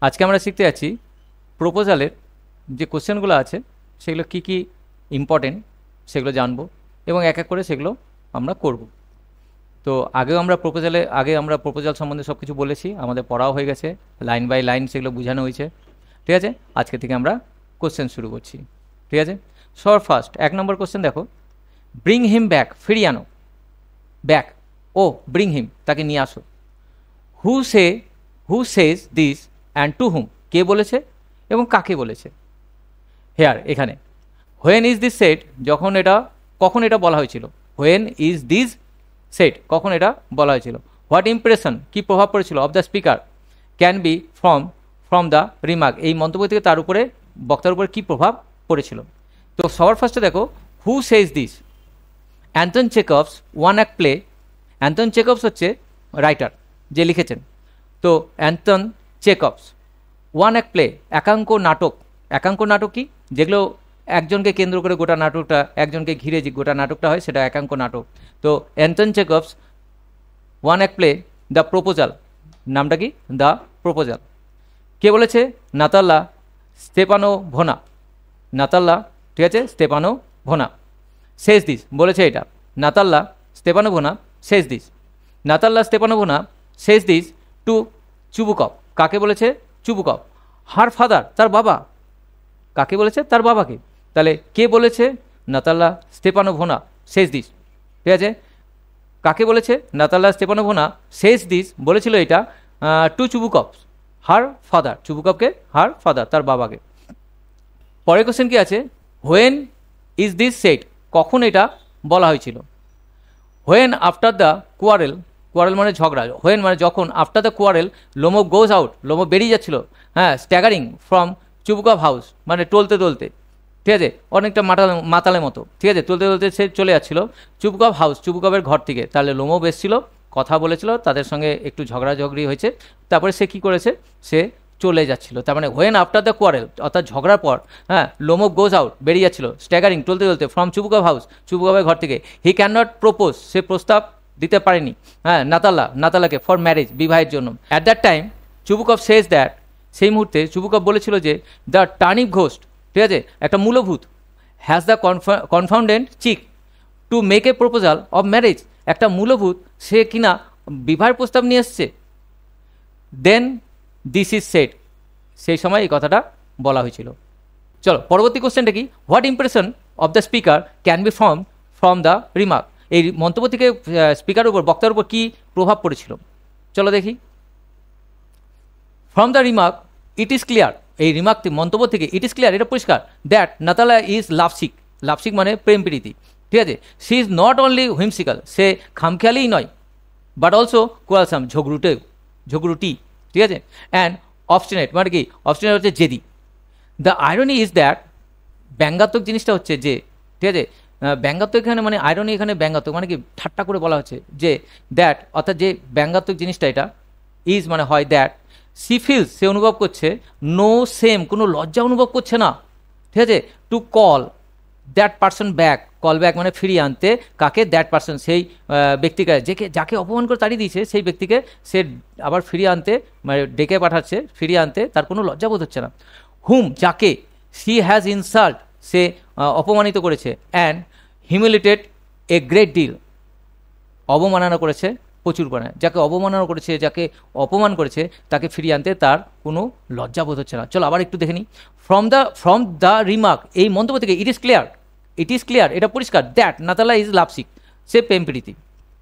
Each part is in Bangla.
আজকে আমরা শিখতে যাচ্ছি প্রপোজালের যে কোশ্চেনগুলো আছে সেগুলো কি কি ইম্পর্টেন্ট সেগুলো জানবো এবং এক এক করে সেগুলো আমরা করব। তো আগে আমরা প্রপোজাল সম্বন্ধে সব কিছু বলেছি, আমাদের পড়াও হয়ে গেছে, লাইন বাই লাইন সেগুলো বোঝানো হয়েছে। ঠিক আছে, আজকে থেকে আমরা কোশ্চেন শুরু করছি। ঠিক আছে, সবার ফার্স্ট 1 নম্বর কোশ্চেন দেখো, ব্রিং হিম ব্যাক, ফিরিয়ে আনো, ব্যাক, ও ব্রিং হিম, তাকে নিয়ে আসো। হু সেজ দিস অ্যান্ড টু হুম, কে বলেছে এবং কাকে বলেছে। হেয়ার, এখানে হোয়েন ইজ দিস সেড, কখন এটা বলা হয়েছিল। হোয়েন ইজ দিস সেড, কখন এটা বলা হয়েছিল। হোয়াট ইমপ্রেশন, কি প্রভাব পড়েছিল, of the speaker can be from the remark, এই মন্তব্য থেকে তার উপরে বক্তার উপরে কী প্রভাব পড়েছিল। তো সবার ফার্স্টে দেখো, who says this, Anton Chekhov's one act play. Anton Chekhov's হচ্ছে রাইটার যে লিখেছেন। তো Anton Chekhov's one act play, একাঙ্ক নাটক। একাঙ্ক নাটক কি, যেগুলো একজনকে কেন্দ্র করে গোটা নাটকটা, একজনকে ঘিরে যে গোটা নাটকটা হয় সেটা একাঙ্ক নাটক। তো Anton Chekhov's one act play the proposal, নামটা কি, দ্য প্রপোজাল। কে বলেছে, নাতাল্লা স্তেপানোভনা। নাতাল্লা, ঠিক আছে, স্তেপানোভনা। সেজ দিস, বলেছে এটা Natalya Stepanovna says this. Natalya Stepanovna says this to Chubukov, কাকে বলেছে, চুবুকভ। হার ফাদার, তার বাবা। কাকে বলেছে, তার বাবাকে। তাহলে কে বলেছে, নাতাল্লা স্তেপানোভনা সেজ দিস। ঠিক আছে, কাকে বলেছে, নাতাল্লা স্তেপানোভনা সেজ দিস বলেছিল এটা টু চুবুকভ, হার ফাদার, চুবুকভকে, হার ফাদার, তার বাবাকে। পরের কোশ্চেন কি আছে, হোয়েন ইজ দিস সেড, কখন এটা বলা হয়েছিল। When after the quarrel, quarrel মানে ঝগড়া, হোয়েন মানে যখন, after the quarrel Lomov goes out, Lomov বেরিয়ে যাচ্ছিল, হ্যাঁ, স্ট্যাগারিং ফ্রম চুবুকভ হাউস, মানে টলতে টলতে, ঠিক আছে, অনেকটা মাতালের মতো, ঠিক আছে, টলতে টলতে সে চলে যাচ্ছিল চুবুকভ হাউস, চুবুকভের ঘর থেকে। তাহলে লোমো বেসছিল, কথা বলেছিল, তাদের সঙ্গে একটু ঝগড়াঝগড়ি হয়েছে, তারপরে সে কি করেছে, সে চলে যাচ্ছিল। তার মানে হোয়েন আফটার দ্য কোয়ারেল, অর্থাৎ ঝগড়ার পর, হ্যাঁ, লোমো গোজ আউট, বেরিয়ে যাচ্ছিল, স্ট্যাগারিং টলতে টলতে, ফ্রম চুবুকভ হাউস, চুবুকভের ঘর থেকে। হি ক্যান নট প্রপোজ, সে প্রস্তাব দিতে পারেনি, হ্যাঁ, নাতালাকে ফর ম্যারেজ, বিবাহের জন্য। At that time Chubukov says that, সেই মুহূর্তে চুবুকভ বলেছিল যে দ্য টার্নিপ ঘোস্ট, ঠিক আছে, একটা মূলভূত, has the confounded cheek to make a proposal of marriage, একটা মূলভূত সে কিনা বিবাহের প্রস্তাব নিয়ে এসছে। দেন দিস ইজ সেড, সেই সময় এই কথাটা বলা হয়েছিল। চলো পরবর্তী কোশ্চেনটা কি, what impression of the speaker can be from the remark, এই মন্তব্য থেকে স্পিকারের উপর, বক্তার উপর কী প্রভাব পড়েছিল। চলো দেখি। From the remark it is clear, এই রিমার্ক মন্তব্য থেকে ইট ইজ ক্লিয়ার, এটা পরিষ্কার, দ্যাট নাতালা ইজ লাভসিক, লাভসিক মানে প্রেম প্রীতি, ঠিক আছে। She is not only whimsical, সে খামখেয়ালিই নয়, বাট অলসো কোয়ালসাম, ঝগড়ুটি, ঠিক আছে। অ্যান্ড অবস্টিনেট, মানে কি, অবস্টিনেট হচ্ছে জেদি। দ্য আয়রনি ইজ দ্যাট, ব্যঙ্গাত্মক জিনিসটা হচ্ছে যে, ঠিক আছে, ব্যঙ্গাত্মক এখানে মানে আয়রনি এখানে ব্যঙ্গাত্মক মানে কি, ঠাট্টা করে বলা হচ্ছে যে দ্যাট, অর্থাৎ যে ব্যঙ্গাত্মক জিনিসটা এটা, ইজ মানে হয় দ্যাট, সি ফিলস, সে অনুভব করছে, নো সেম, কোনো লজ্জা অনুভব করছে না, ঠিক আছে, to call that person back, call back মানে ফিরিয়ে আনতে, কাকে, দ্যাট পার্সন, সেই ব্যক্তিকে, যাকে অপমান করে তাড়িয়ে দিয়েছে সেই ব্যক্তিকে সে আবার ফিরিয়ে আনতে, মানে ডেকে পাঠাচ্ছে, ফিরিয়ে আনতে তার কোনো লজ্জাবোধ হচ্ছে না। হুম, যাকে, সি হ্যাজ ইনসাল্ট, সে অপমানিত করেছে, অ্যান্ড হিউমিলিটেড এ গ্রেট ডিল, অবমাননা করেছে প্রচুর পরিমাণে, যাকে অবমাননা করেছে, যাকে অপমান করেছে তাকে ফিরিয়ে আনতে তার কোনো লজ্জাবোধ হচ্ছে না। চলো আবার একটু দেখে নিই। ফ্রম দ্য রিমার্ক, এই মন্তব্য থেকে ইট ইজ ক্লিয়ার, এটা পরিষ্কার, দ্যাট নাতালা ইজ লাভসিক, সে প্রেম প্রীতি,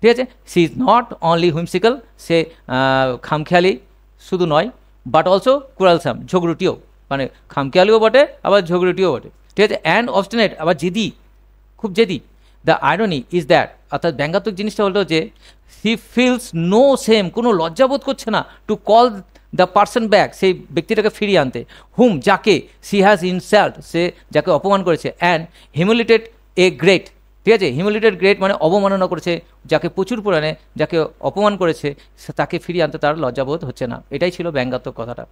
ঠিক আছে। She is not only whimsical, সে খামখেয়ালি শুধু নয়, বাট অলসো কুরালসাম, ঝগড়ুটিও, মানে খামখেয়ালিও বটে আবার ঝগড়ুটিও বটে, ঠিক আছে। অ্যান্ড অবস্টিনেট, আবার জেদি, খুব জেদি। দ্য আয়রনি ইজ দ্যাট, অর্থাৎ ব্যঙ্গাত্মক জিনিসটা হলো যে সি ফিলস নো সেম, কোনো লজ্জাবোধ করছে না, to call the person back, সেই ব্যক্তিটাকে ফিরিয়ে আনতে। হুম, যাকে, সি হ্যাজ ইনসাল্ট, সে যাকে অপমান করেছে। অ্যান্ড হিউমিলিটেড এ গ্রেট, ঠিক আছে, হিউমিলিটেড গ্রেট মানে অবমাননা করেছে, যাকে প্রচুর পরিমাণে, যাকে অপমান করেছে তাকে ফিরিয়ে আনতে তার লজ্জাবোধ হচ্ছে না। এটাই ছিল ব্যঙ্গাত্মক কথাটা।